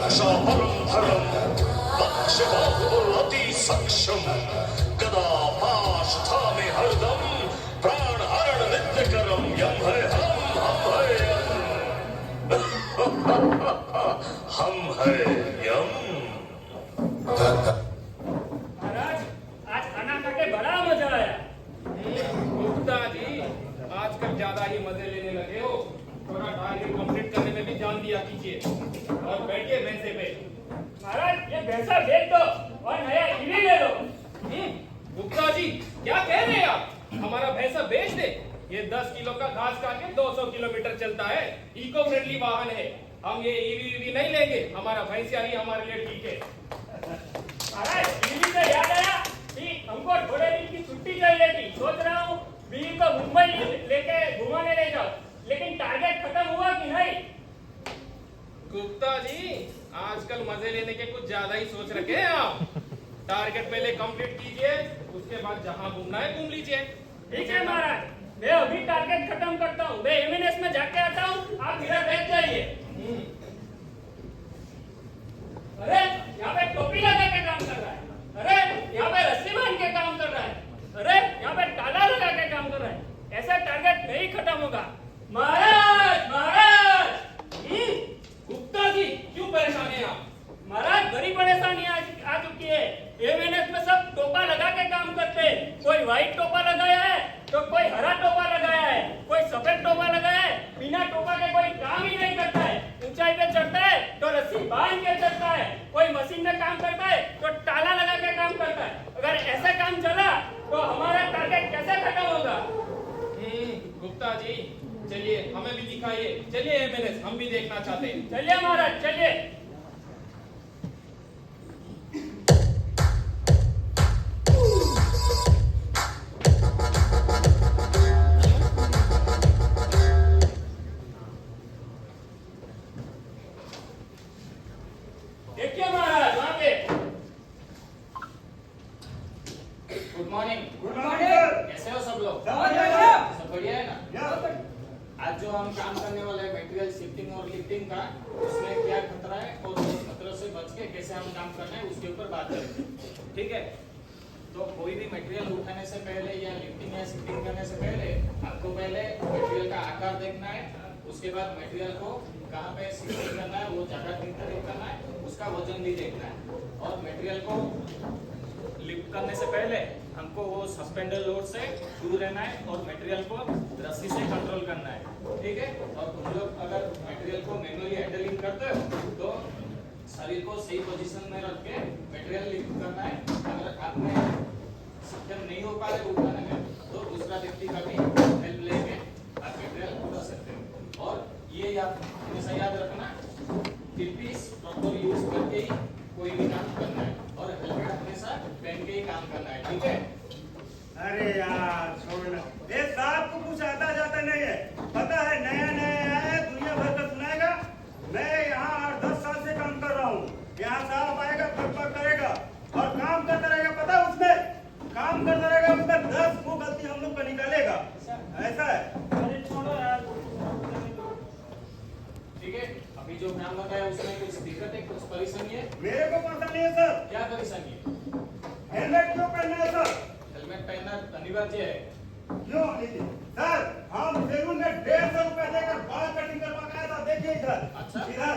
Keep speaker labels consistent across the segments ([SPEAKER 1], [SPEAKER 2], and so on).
[SPEAKER 1] रक्षापरं धरं वक्षबाहुबलमति सक्षम गदा पाशुधामे हरदम प्राणहरण नित्यकरं यम है हम है यम।
[SPEAKER 2] महाराज आज खाना खा के बड़ा मजा आया।
[SPEAKER 3] गुप्ता जी आजकल ज्यादा ही मजे लेने लगे हो, थोड़ा टारगेट कंप्लीट करने में भी जान दिया कीजिए और बैठिए भैंसे पे।
[SPEAKER 2] महाराज ये भैंसा बेच दो और नया ईवी ले लो।
[SPEAKER 3] गुप्ता जी क्या कह रहे हैं आप? हमारा भैंसा बेच दे? ये 10 किलो का घास खा के 200 किलोमीटर चलता है, इको फ्रेंडली वाहन है। हम ये ईवी नहीं लेंगे, हमारा भैंसा ही हमारे लिए ठीक है।
[SPEAKER 2] महाराज ईवी से याद आया कि हमको थोड़े दिन की छुट्टी चाहिए थी। सोच रहा हूँ बीवी को मुंबई लेके घुमाने ले जाओ, लेकिन टारगेट खत्म हुआ कि नहीं?
[SPEAKER 3] गुप्ता जी आजकल मजे लेने के कुछ ज्यादा ही सोच रखे हैं आप। टारगेट पहले कंप्लीट कीजिए, उसके बाद जहां घूमना है घूम लीजिए।
[SPEAKER 2] ठीक है महाराज, मैं अभी टारगेट खत्म करता हूँ। मैं एमएनएस में जाके आता हूँ, आप मेरा बैठ जाइए। अरे यहाँ पे टोपी लगा के काम कर रहा है। अरे यहाँ पे रस्सी बांध के काम कर रहा है। अरे यहाँ पे ताला लगा के काम कर रहा है। ऐसा टारगेट नहीं खत्म होगा। महाराज महाराज
[SPEAKER 3] गुप्ता जी क्यों परेशान हैं आप?
[SPEAKER 2] महाराज बड़ी परेशानी आ चुकी है। एमएनएस में सब टोपा लगा के काम करते हैं। कोई व्हाइट टोपा लगाया है तो कोई हरा टोपा लगाया है, कोई सफेद टोपा लगाया है। बिना टोपा के कोई काम ही नहीं करता है। ऊंचाई पे चढ़ता है तो रस्सी बांध के चढ़ता है। कोई मशीन में काम करता है तो ताला लगा के काम करता है। अगर ऐसा काम चला तो हमारा टारगेट कैसे खत्म होगा?
[SPEAKER 3] गुप्ता जी चलिए हमें भी दिखाइए, चलिए एमएनएस हम भी देखना चाहते हैं।
[SPEAKER 2] चलिए महाराज चलिए। देखिए महाराज वहाँ पे।
[SPEAKER 3] Good morning.
[SPEAKER 4] Good morning sir.
[SPEAKER 3] कैसे हो सब लोग?
[SPEAKER 4] सब बढ़िया।
[SPEAKER 3] सब बढ़िया है ना? आज जो हम काम करने वाले हैं मटेरियल शिफ्टिंग और लिफ्टिंग का, उसमें क्या खतरा है और उस खतरों से बच के कैसे हम काम करना है उसके ऊपर बात करेंगे। ठीक है? तो कोई भी मटेरियल उठाने से पहले या लिफ्टिंग या शिफ्टिंग करने से पहले आपको पहले मटेरियल का आकार देखना है, उसके बाद मटेरियल को कहाँ पे शिफ्टिंग करना है वो जगह निर्धारित करना है, उसका वजन भी देखना है। और मटेरियल को लिफ्ट करने से पहले हमको वो सस्पेंडर लोड से दूर रहना है और मटेरियल को रस्सी से कंट्रोल करना है। ठीक है? और तुम लोग अगर मटेरियल को मैनुअली हैंडलिंग करते हो तो शरीर को सही पोजीशन में रख के मटेरियल लिफ्ट करना है। अगर आप में सक्षम नहीं हो पा रहे उठाने में तो दूसरा व्यक्ति का भी हेल्प लेके आप मटेरियल उठा सकते हो। और ये हमेशा याद रखना, टिप्पीस प्रॉपर यूज करके ही कोई भी काम करना है और हेलमेट हमेशा पहन के ही काम करना है। ठीक है?
[SPEAKER 4] अरे यार छोड़ना, ये साहब को कुछ आता जाता नहीं है। पता है नया नया आया है, दुनिया भर का सुनाएगा। मैं यहाँ 8-10 साल से काम कर रहा हूँ। यहाँ साहब आएगा, फटफट करेगा और काम करता रहेगा। पता है उसमें काम करता रहेगा, उसमें 10 वो गलती हम लोग को निकालेगा। ऐसा है।
[SPEAKER 2] अरे छोड़ो यार।
[SPEAKER 3] ठीक है? अभी जो काम बताया उसमें कुछ दिक्कत है, कुछ परेशानी है?
[SPEAKER 4] मेरे को परेशानी है सर।
[SPEAKER 3] क्या परेशानी है?
[SPEAKER 4] हेलमेट क्यों पहनना है सर?
[SPEAKER 3] हेलमेट पहनना अनिवार्य है।
[SPEAKER 4] क्यों नहीं सर? हम सैलून में 150 रुपए देकर बाल कटिंग करवा के आया था। देखिए इधर।
[SPEAKER 3] अच्छा।
[SPEAKER 4] इधर।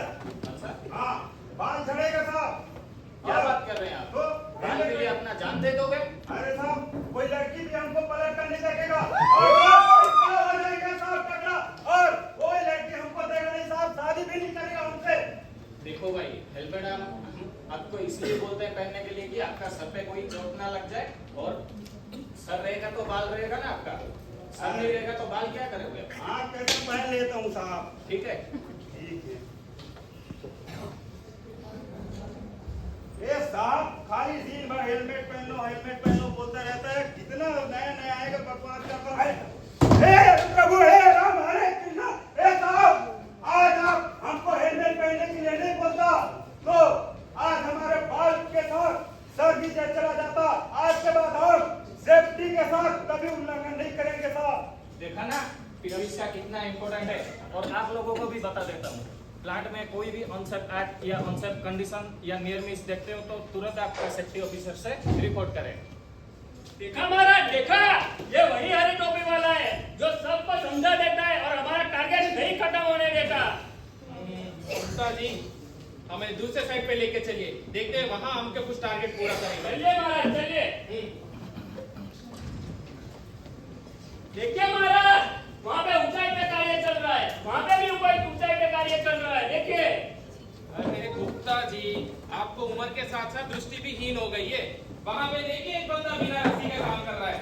[SPEAKER 3] अच्छा,
[SPEAKER 4] हाँ, बाल झड़ेगा साहब।
[SPEAKER 3] क्या बात कर रहे हैं आप?
[SPEAKER 4] तो
[SPEAKER 3] बाल के लिए अपना जान दे दोगे?
[SPEAKER 4] अरे साहब, कोई लड़की भी हमको पलट कर नहीं देखेगा और तगड़ा हो जाएगा साहब, तगड़ा। और कोई लड़की हमको देगा नहीं साहब, शादी भी नहीं करेगा हमसे।
[SPEAKER 3] देखो भाई, हेलमेट हम आपको इसलिए बोलते हैं पहनने के लिए कि आपका सर पे कोई चोट ना लग जाए। और सर रहेगा तो बाल रहेगा ना आपका, सर नहीं रहेगा तो बाल क्या करोगे?
[SPEAKER 4] हाँ, कैसे पहन लेता हूँ साहब।
[SPEAKER 3] ठीक है?
[SPEAKER 4] ठीक है। ये साहब खाली दिन भर हेलमेट पहन लो बोलता रहता है। कितना नया नया आएगा बकवास करता है। हे प्रभु, हे राम, हरे कृष्णा। हे साहब, आज आप हमको हेलमेट पहनने के लिए नहीं बोलता तो आज हमारे बाल के साथ सर भी चला जाता। आज के बाद हम सेफ्टी के साथ कभी उल्लंघन नहीं करेंगे साहब।
[SPEAKER 3] देखा ना फिर इसका कितना इम्पोर्टेंट है। और आप लोगों को भी बता देता हूँ, प्लांट में कोई भी अनसेफ एक्ट या अनसेफ कंडीशन या नियर मिस देखते हो तो तुरंत आपका सेफ्टी ऑफिसर से रिपोर्ट करें।
[SPEAKER 2] देखा महाराज, देखा, ये वही हरे टोपी वाला है जो सबको समझा देता है और हमारा टारगेट नहीं खत्म होने देता।
[SPEAKER 5] गुप्ता जी, हमें दूसरे साइड पे लेके चलिए, देखते हैं वहां हमके कुछ टारगेट पूरा करेंगे।
[SPEAKER 2] चलिए महाराज, चलिए। देखिए महाराज, वहाँ पे ऊंचाई पे कार्य चल रहा है, वहाँ पे भी ऊपर ऊंचाई पे कार्य चल रहा है, देखिए।
[SPEAKER 5] अरे गुप्ता जी, आपको उम्र के साथ साथ दृष्टि भी हीन हो गई है। वहां पे देखिए एक बंदा बिना रस्सी का काम कर रहा है।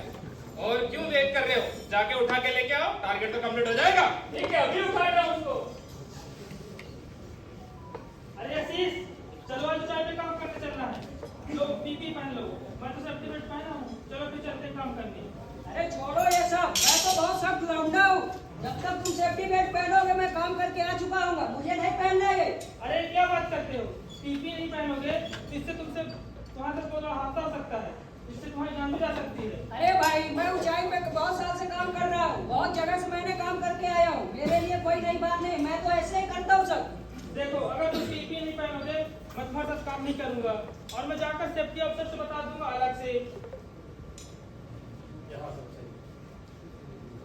[SPEAKER 5] और क्यों वेट कर रहे हो, जाके उठा के लेके आओ, टारगेट तो कंप्लीट हो जाएगा।
[SPEAKER 2] ठीक है, अभी उठा रहा हूँ उसको।
[SPEAKER 6] अरे आशीष, चलो आज ऊंचाई पे काम करने चलना है। लो पीपी पहन लो, मैं तो सेफ्टी बेल्ट पहना हूँ। चलो फिर चलते हैं काम करने।
[SPEAKER 7] अरे छोड़ो ये सब, मैं तो बहुत सख्त लौंडा हूँ। जब तक तुम सेफ्टी बेल्ट पहनोगे मैं काम करके आ चुका हूँ, मुझे नहीं पहनना है।
[SPEAKER 6] अरे क्या बात करते हो, पीपी नहीं पहनोगे इससे तुमसे वहाँ तक कोई हादसा हो सकता है, इससे तुम्हारी जान भी जा सकती है।
[SPEAKER 7] अरे भाई, मैं ऊंचाई पे बहुत साल से काम कर रहा हूँ, बहुत जगह से मैंने काम करके आया हूँ, मेरे लिए कोई नई बात नहीं, मैं तो ऐसे ही करता हूँ सब।
[SPEAKER 6] देखो, अगर तुम पीपी नहीं पहनोगे मैं तुम्हारे साथ काम नहीं करूंगा और मैं जाकर सेफ्टी ऑफिसर से बता दूंगा अलग से।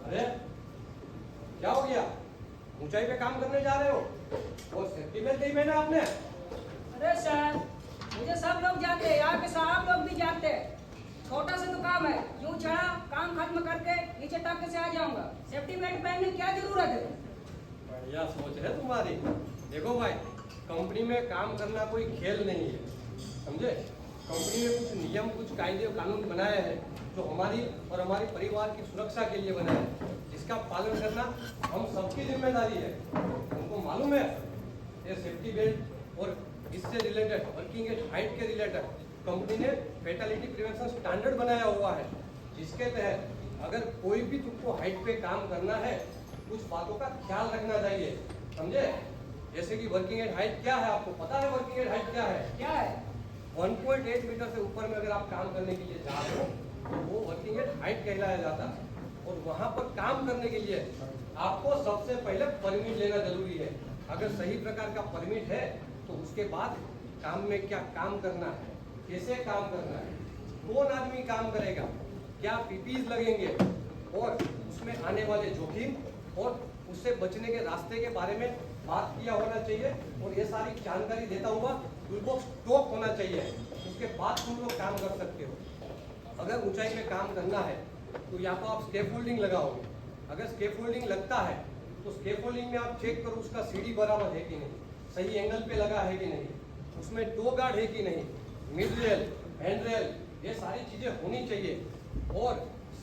[SPEAKER 8] अरे क्या हो गया, ऊंचाई पे काम करने जा रहे हो और सेफ्टी बेल्ट नहीं पहना आपने?
[SPEAKER 7] अरे सर, मुझे सब लोग जानते हैं, यहाँ के साहब लोग भी जानते हैं। छोटा सा तो काम है, यूं चढ़ा, काम खत्म करके नीचे टाके से आ जाऊंगा। सेफ्टी बेल्ट पहनने की क्या जरूरत है?
[SPEAKER 8] बढ़िया सोच है तुम्हारी। देखो भाई, कंपनी में काम करना कोई खेल नहीं है, समझे? कंपनी में कुछ नियम, कुछ कायदे कानून बनाए हैं जो हमारी और हमारे परिवार की सुरक्षा के लिए बनाए हैं, जिसका पालन करना हम सबकी जिम्मेदारी है। तुमको मालूम है, ये सेफ्टी बेल्ट और इससे रिलेटेड वर्किंग एज हाइट के रिलेटेड कंपनी ने फैटेलिटी प्रिवेंशन स्टैंडर्ड बनाया हुआ है, जिसके तहत अगर कोई भी तुमको हाइट पे काम करना है, कुछ बातों का ख्याल रखना चाहिए, समझे? जैसे कि वर्किंग एज हाइट क्या है, आपको पता है वर्किंग एज हाइट क्या है?
[SPEAKER 7] क्या है?
[SPEAKER 8] 1.8 मीटर से ऊपर में अगर आप काम करने के लिए जा रहे हो तो वो वर्किंग एज हाइट कहलाया जाता है। और वहाँ पर काम करने के लिए आपको सबसे पहले परमिट लेना जरूरी है। अगर सही प्रकार का परमिट है तो उसके बाद काम में क्या काम करना है, कैसे काम करना है, कौन आदमी काम करेगा, क्या पीपीज लगेंगे और उसमें आने वाले जोखिम और उससे बचने के रास्ते के बारे में बात किया होना चाहिए। और ये सारी जानकारी देता हुआ टूलबॉक्स स्टॉक होना चाहिए, उसके बाद तुम लोग काम कर सकते हो। अगर ऊंचाई में काम करना है तो या तो आप स्केफोल्डिंग लगाओगे, अगर स्केफोल्डिंग लगता है तो स्केफोल्डिंग में आप चेक करो उसका सीढ़ी बराबर है कि नहीं, सही एंगल पे लगा है कि नहीं, उसमें टो गार्ड है कि नहीं, मिड रेल, हैंड रेल, ये सारी चीजें होनी चाहिए। और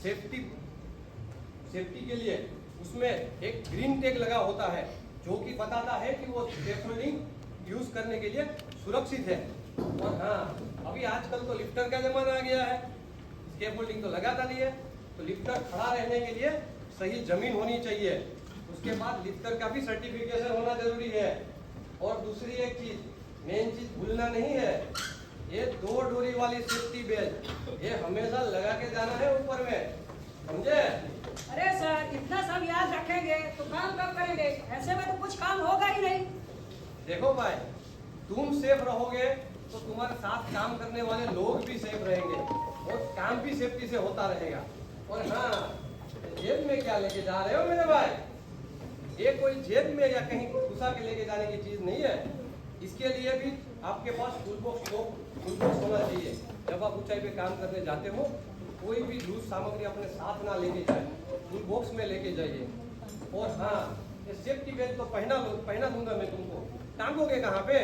[SPEAKER 8] सेफ्टी के लिए उसमें एक ग्रीन टैग लगा होता है जो कि बताता है कि वो स्केफोल्डिंग यूज करने के लिए सुरक्षित है। और हाँ, अभी आजकल तो लिफ्टर का जमाना आ गया है, स्केफोल्डिंग तो लगाता नहीं है, तो लिफ्टर खड़ा रहने के लिए सही जमीन होनी चाहिए। उसके बाद लिफ्टर का भी सर्टिफिकेशन होना जरूरी है। और दूसरी एक चीज, मेन चीज भूलना नहीं है, ये 2 डोरी वाली सेफ्टी बेल्ट ये हमेशा लगा के जाना है ऊपर में, समझे?
[SPEAKER 7] अरे सर, इतना सब याद रखेंगे तो काम कब करेंगे? ऐसे में तो कुछ काम होगा ही नहीं।
[SPEAKER 8] देखो भाई, तुम सेफ रहोगे तो तुम्हारे साथ काम करने वाले लोग भी सेफ रहेंगे और काम भी सेफ्टी से होता रहेगा। और हाँ, जेब में क्या लेके जा रहे हो मेरे भाई? ये कोई जेब में या कहीं घुसा के लेके जाने की चीज नहीं है। इसके लिए भी आपके पास टूलबॉक्स होना चाहिए। जब आप ऊंचाई पे काम करने जाते हो तो कोई भी लूज सामग्री अपने साथ ना लेके जाए, टूलबॉक्स में लेके जाइए। और हाँ, ये सेफ्टी बेल्ट तो पहना दूंगा मैं तुमको, टांगोगे कहाँ पे?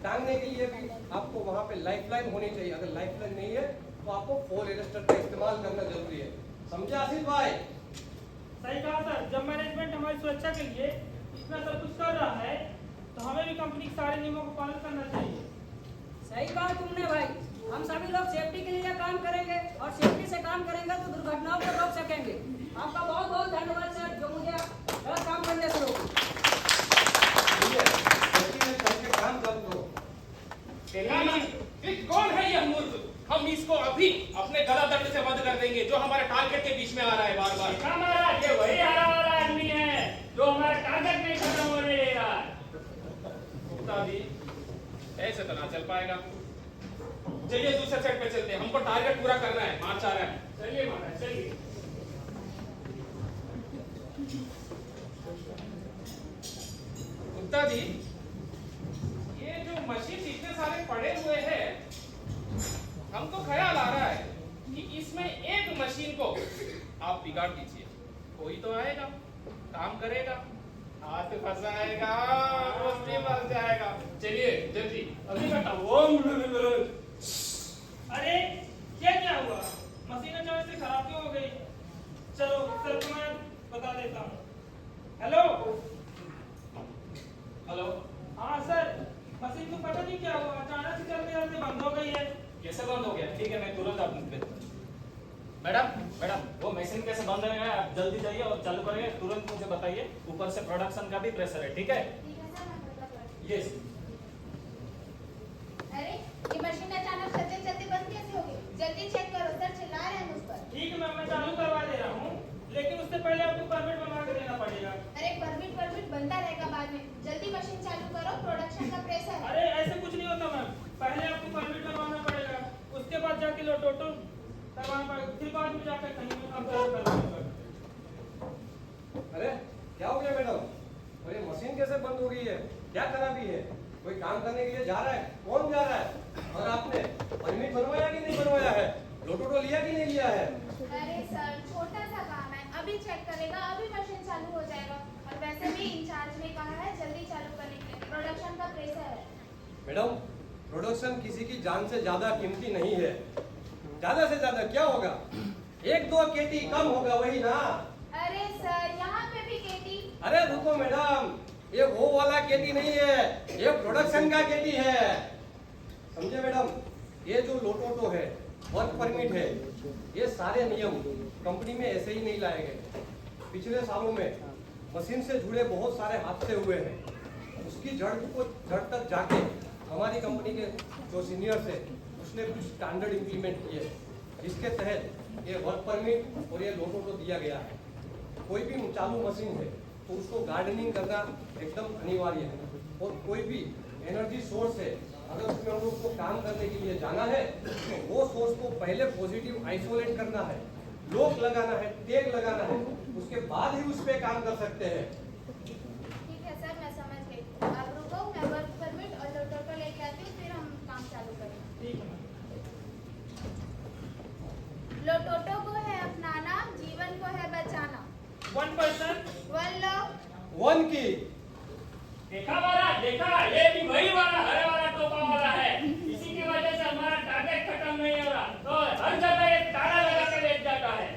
[SPEAKER 8] टांगने के लिए भी आपको वहाँ पे लाइफलाइन होनी चाहिए। अगर लाइफलाइन नहीं है तो आपको फॉल अरेस्टर का इस्तेमाल करना जरूरी है, समझे आशीष भाई?
[SPEAKER 6] सही कहा सर, जब मैनेजमेंट हमारी सुरक्षा के लिए इतना सब कुछ कर रहा है तो हमें भी कंपनी के सारे नियमों का पालन करना चाहिए।
[SPEAKER 7] सही कहा तुमने भाई, हम सभी लोग सेफ्टी के लिए काम करेंगे और सेफ्टी से काम करेंगे तो दुर्घटनाओं को रोक सकेंगे। आपका बहुत बहुत धन्यवाद सर, जो मुझे गलत काम करने से रोके।
[SPEAKER 8] काम करो।
[SPEAKER 5] कौन है यह मूर्ख? हम इसको अभी अपने गला दंड से बंद कर देंगे जो हमारे टारगेट के बीच में आ रहा है बार बार।
[SPEAKER 2] देखा महाराज, ये वही हरा वाला आदमी है जो हमारा टारगेट नहीं खत्म होने दे रहा है।
[SPEAKER 5] गुप्ता जी, ऐसे तो ना चल पाएगा। चलिए दूसरे सेट पे चलते हैं, हमको टारगेट पूरा करना है, मार्च आ रहा है।
[SPEAKER 2] चलिए महाराज चलिए।
[SPEAKER 5] गुप्ता जी, ये जो मशीन इतने सारे पड़े हुए हैं, हमको ख्याल आ रहा है कि इसमें एक मशीन को आप बिगाड़ दीजिए, कोई तो आएगा, काम करेगा, हाथ फंसाएगा, रोशनी फंस जाएगा। चलिए जल्दी।
[SPEAKER 2] अभी बताओ। ओम
[SPEAKER 6] अरे क्या हुआ? मशीन अचानक से खराब क्यों हो गई? चलो सर को मैं बता देता हूँ। हेलो
[SPEAKER 3] हेलो,
[SPEAKER 6] हाँ सर, मशीन को पता नहीं क्या हुआ, अचानक से चलते चलते बंद हो गई है।
[SPEAKER 3] कैसे बंद हो गया? ठीक है, मैं तुरंत आप पे। मैडम, वो मशीन कैसे बंद है? आप जल्दी जाइए और चालू करेंगे, तुरंत मुझे बताइए। ऊपर से प्रोडक्शन का भी प्रेशर है, ठीक है?
[SPEAKER 9] ठीक है सर, मैं पता करती
[SPEAKER 3] यस।
[SPEAKER 9] हूँ। अरे ये मशीन अचानक चलते चलते बंद कैसे हो गई? जल्दी चेक करो सर, चिल्ला रहे हैं मुझ पर।
[SPEAKER 6] ठीक है मैम, मैं चालू करवा दे रहा हूँ, लेकिन उससे पहले आपको परमिट बनवा के देना पड़ेगा।
[SPEAKER 9] अरे परमिट बनता रहेगा बाद में, जल्दी मशीन चालू करो, प्रोडक्शन का प्रेशर है।
[SPEAKER 6] अरे ऐसे कुछ नहीं होता मैम, पहले आपको परमिट बनवाना पड़ेगा, उसके बाद जाके लो टोटल करवाना पड़ेगा, फिर बाद में जाकर कहीं भी काम चालू करवाना पड़ेगा।
[SPEAKER 8] अरे क्या हो गया मैडम? और ये मशीन कैसे बंद हो गई है? क्या खराबी है? कोई काम करने के लिए जा रहा है? कौन जा रहा है? और आपने परमिट बनवाया कि नहीं बनवाया है? लोटो लिया कि नहीं लिया है?
[SPEAKER 9] अरे सर छोटा सा काम है, अभी चेक करेगा, अभी मशीन चालू हो जाएगा। और वैसे भी इंचार्ज ने कहा है जल्दी चालू करने के लिए, प्रोडक्शन का प्रेशर है।
[SPEAKER 8] मैडम, प्रोडक्शन किसी की जान से ज्यादा कीमती नहीं है। ज्यादा से ज्यादा क्या होगा? 1-2 केटी कम होगा, वही ना?
[SPEAKER 9] अरे सर यहाँ पे भी केटी।
[SPEAKER 8] अरे रुको मैडम, ये वो वाला केटी नहीं है, ये प्रोडक्शन का केटी है, समझे मैडम? ये जो लोटोटो है, वर्क परमिट है, ये सारे नियम कंपनी में ऐसे ही नहीं लाए गए। पिछले सालों में मशीन से जुड़े बहुत सारे हादसे हुए हैं, उसकी जड़ तक जाके हमारी कंपनी के जो सीनियर्स है उसने कुछ स्टैंडर्ड इंप्लीमेंट किए, जिसके तहत ये वर्क परमिट और ये लोटोटो दिया गया है। कोई भी चालू मशीन है तो उसको गार्डनिंग करना एकदम अनिवार्य है, और कोई भी एनर्जी सोर्स है, अगर उसमें हम लोग को काम करने के लिए जाना है तो वो सोर्स को पहले पॉजिटिव आइसोलेट करना है, लॉक लगाना है, टैग लगाना है, उसके बाद ही उस पे काम कर सकते हैं।
[SPEAKER 9] ठीक है सर, मैं समझ गई। आप रुको, मैं वर्क परमिट और लोटोटो लेके आती हूँ, फिर हम काम चालू करेंगे।
[SPEAKER 6] ठीक है।
[SPEAKER 9] लोटोटो को है अपनाना, जीवन को है बचाना।
[SPEAKER 6] 1 पर्सन
[SPEAKER 9] 1 लॉ।
[SPEAKER 8] 1 की
[SPEAKER 2] देखा महाराज, देखा, ये भी वही वाला हरे वाला टोपा वाला है। इसी की वजह से हमारा टारगेट खत्म नहीं हो रहा, तो हर जगह एक ताला लगा के लेट जाता है।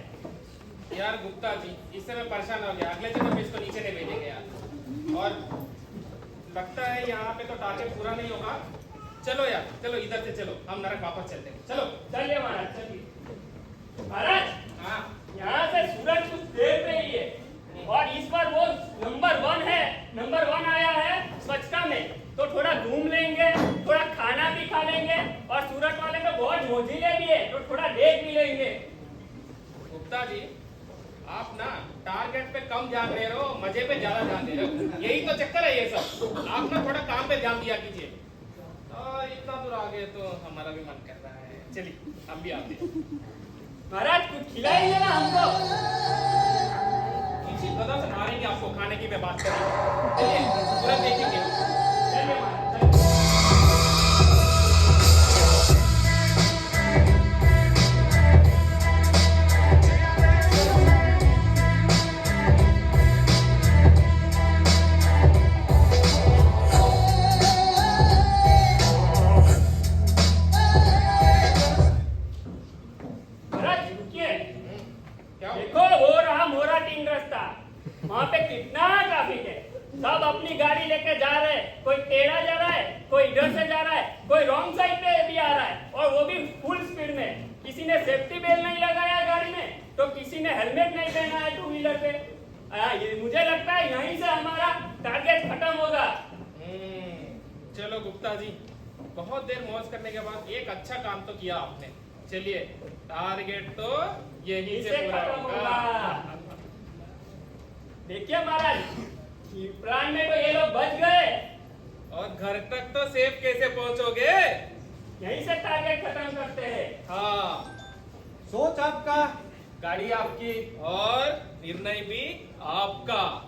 [SPEAKER 5] यार गुप्ता जी, इससे मैं परेशान हो गया, अगले जन्म में इसको नीचे नहीं भेजेंगे यार। और लगता है यहाँ पे तो टारगेट पूरा नहीं होगा। चलो यार, चलो इधर से चलो, हम नरक वापस चलते हैं। चलो
[SPEAKER 2] चलिए महाराज चलिए। महाराज
[SPEAKER 5] हाँ,
[SPEAKER 2] यहाँ से सूरज कुछ देर पे ही है, और इस बार वो नंबर 1 है, नंबर 1 आया है स्वच्छता में, तो थोड़ा घूम लेंगे, थोड़ा खाना भी खा लेंगे, और सूरत वाले तो बहुत मोजीले भी है, तो थोड़ा देख भी लेंगे।
[SPEAKER 5] गुप्ता जी, आप ना टारगेट पे कम ध्यान दे रहे हो, मजे पे ज्यादा ध्यान दे रहे हो, यही तो चक्कर है ये सब। आप ना थोड़ा काम पे ध्यान दिया कीजिए। इतना दूर आ गए तो हमारा भी मन कर रहा है, चलिए हम भी आते हैं।
[SPEAKER 2] महाराज कुछ खिलाइए ना हमको।
[SPEAKER 5] इसी गदा से मारेंगे आपको, खाने की मैं बात करेंगे। चलिए तुरंत देखेंगे।
[SPEAKER 2] चलिए महाराज चलिए। महाराज रुकिए,
[SPEAKER 5] क्या हो?
[SPEAKER 2] देखो वो रहा मोरा 3 रास्ता, वहाँ पे कितना ट्रैफिक है, सब अपनी गाड़ी लेके जा रहे हैं, कोई टेढ़ा जा रहा है, कोई इधर से जा रहा है, कोई रॉन्ग साइड पे भी आ रहा है, और वो भी फुल स्पीड में। किसी ने सेफ्टी बेल्ट नहीं लगाया है गाड़ी में, तो किसी ने हेलमेट नहीं पहना है 2 व्हीलर पे। ये मुझे लगता है यहीं से हमारा टारगेट खत्म होगा।
[SPEAKER 5] चलो गुप्ता जी, बहुत देर मौज करने के बाद एक अच्छा काम तो किया आपने। चलिए टारगेट तो यहीं से
[SPEAKER 2] इसे
[SPEAKER 5] पूरा
[SPEAKER 2] खत्म
[SPEAKER 5] होगा।
[SPEAKER 2] होगा। देखिए महाराज, प्लान में तो ये लोग बच गए,
[SPEAKER 5] और घर तक तो सेफ कैसे पहुंचोगे?
[SPEAKER 2] यहीं से टारगेट खत्म करते हैं।
[SPEAKER 5] हाँ,
[SPEAKER 8] सोच आपका,
[SPEAKER 5] गाड़ी आपकी और निर्णय भी आपका।